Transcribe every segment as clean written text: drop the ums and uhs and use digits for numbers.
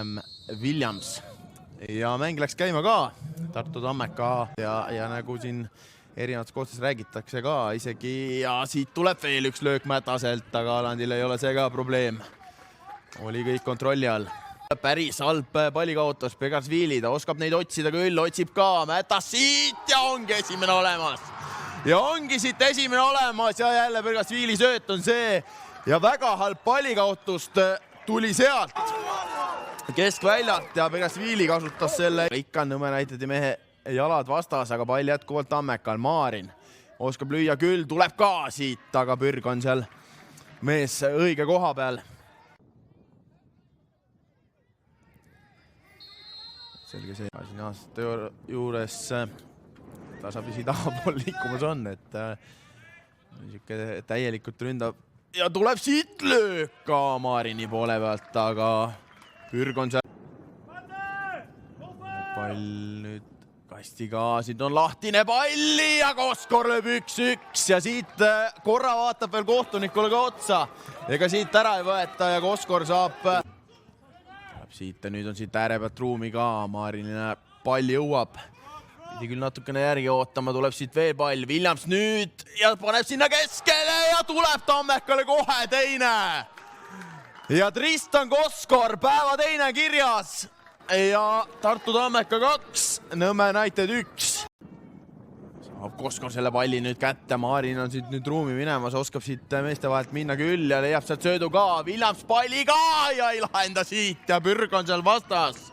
Cam Williams. Ja mäng läks käima ka, Tartu Tammeka ja nagu siin erinevates kohtades räägitakse ka isegi ja siit tuleb veel üks löök Mätaselt, aga Alandil ei ole see ka probleem. Oli kõik kontrolli all. Päris halb pallikaotus, Pegarsvili, ta oskab neid otsida küll, otsib ka Mätas siit ja ongi esimene olemas. Ja ongi siit esimene olemas ja jälle Pegarsvili sööt on see ja väga halb pallikaotust tuli sealt keskväljalt ja Pegarsvili kasutas selle. Ikka Nõmme Unitedi mehe jalad vastas, aga pall jätkuvalt Tammekal. Maarin oskab lüüa küll, tuleb ka siit, aga Pürg on seal mees õige koha peal. Selge see, siin aastate juures tasapisi tahapool liikumas on, et niisugune täielikult ründab ja tuleb siit löök ka Maarini poole pealt, aga Pürg on seal. Pall nüüd kastiga, siit on lahtine palli ja Koskor lööb 1-1 ja siit korra vaatab veel kohtunikule ka otsa. Ega siit ära ei võeta ja Koskor saab siit ja nüüd on siit ääre pealt ruumi ka. Maarinile pall jõuab. Pidi küll natukene järgi ootama, tuleb siit veel pall. Williams nüüd ja paneb sinna keskele ja tuleb Tammekale kohe teine. Ja Tristan Koskor, päeva teine kirjas ja Tartu Tammeka 2, Nõmme United 1. Saab Koskor selle palli nüüd kätte, Maarin on siit nüüd ruumi minemas, oskab siit meeste vahelt minna küll ja leiab sealt söödu ka. Williams palli ka ja ei lahenda siit ja Pürg on seal vastas.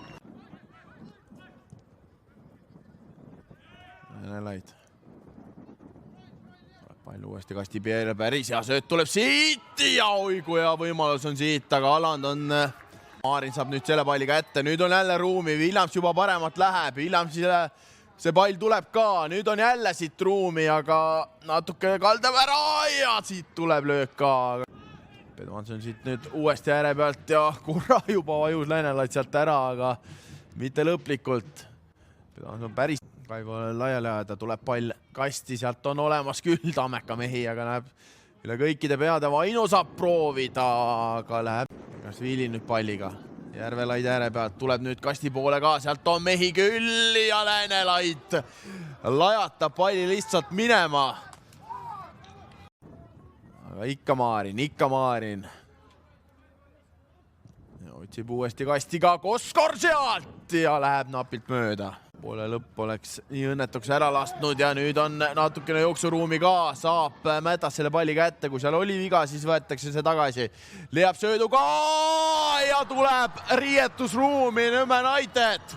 Laid. Pall uuesti kasti peale, päris hea sööt tuleb siit ja oi kui hea võimalus on siit, aga Aland on... Maarin saab nüüd selle palli kätte, nüüd on jälle ruumi, Williams juba paremat läheb, Williamsile see pall tuleb ka, nüüd on jälle siit ruumi, aga natuke kaldab ära ja siit tuleb löök ka. Pedvanson siit nüüd uuesti ääre pealt ja korra juba vajus Läänelaid sealt ära, aga mitte lõplikult. Pedvanson päris kaigule laiali ajada, tuleb pall kasti, sealt on olemas küll Tammeka mehi, aga näeb üle kõikide peade. Vaino saab proovida, aga läheb Pegarsvili nüüd palliga. Järvelaid ääre pealt tuleb nüüd kasti poole ka, sealt on mehi küll ja Läänelaid lajatab palli lihtsalt minema. Aga ikka Maarin. Ja otsib uuesti kasti ka Koskor sealt ja läheb napilt mööda. Poole lõpp oleks nii õnnetuks ära lastnud ja nüüd on natukene jooksuruumi ka, saab Mätas selle palli kätte, kui seal oli viga, siis võetakse see tagasi. Leiab söödu ka ja tuleb riietusruumi Nõmme United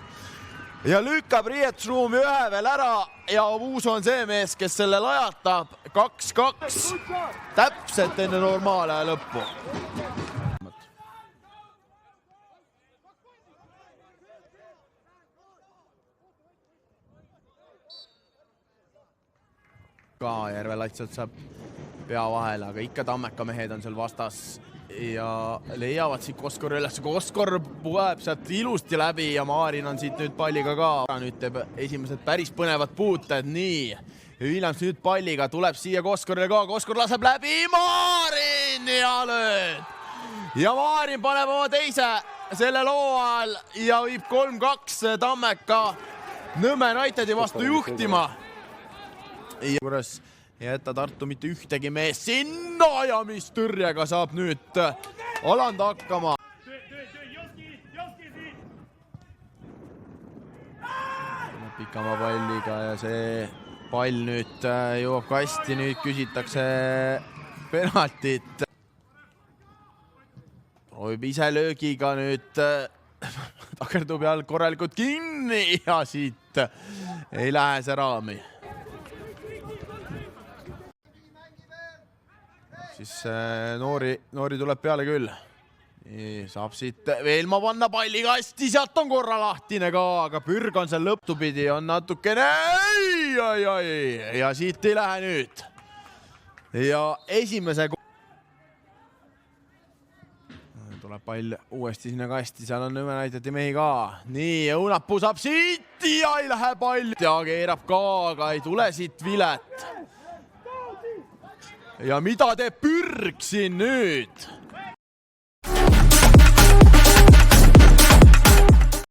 ja lükkab riietusruumi ühe veel ära ja Uuso on see mees, kes selle lajatab 2-2 täpselt enne normaalaja lõppu. Ka Järvelaid sealt saab pea vahele, aga ikka Tammeka mehed on seal vastas ja leiavad siit Koskor üles. Koskor puheb sealt ilusti läbi ja Maarin on siit nüüd palliga ka. Nüüd teeb esimesed päris põnevad puuted, nii. Williams nüüd palliga, tuleb siia Koskorile ka. Koskor laseb läbi, Maarin ja lööd. Ja Maarin paneb oma teise selle loo ajal ja viib 3-2 Tammeka Nõmme Unitedi vastu juhtima. Juures ei jätta Tartu mitte ühtegi mees sinna ja mis tõrjega saab nüüd Aland hakkama. Pikama palliga ja see pall nüüd jõuab kasti, nüüd küsitakse penaltit. Proovib ise löögiga nüüd takerdub jalg korralikult kinni ja siit ei lähe see raami. Siis noori tuleb peale küll. Saab siit veel ma panna palli kasti, sealt on korra lahtine ka, aga Pürg on seal lõptupidi, on natukene ja siit ei lähe nüüd. Ja esimese tuleb pall uuesti sinna kasti, seal on Nõmme Unitedi mehi ka. Nii, Õunapuu saab siit ja ei lähe pall ja keerab ka, aga ei tule siit vilet. Ja mida teeb Pürg siin nüüd?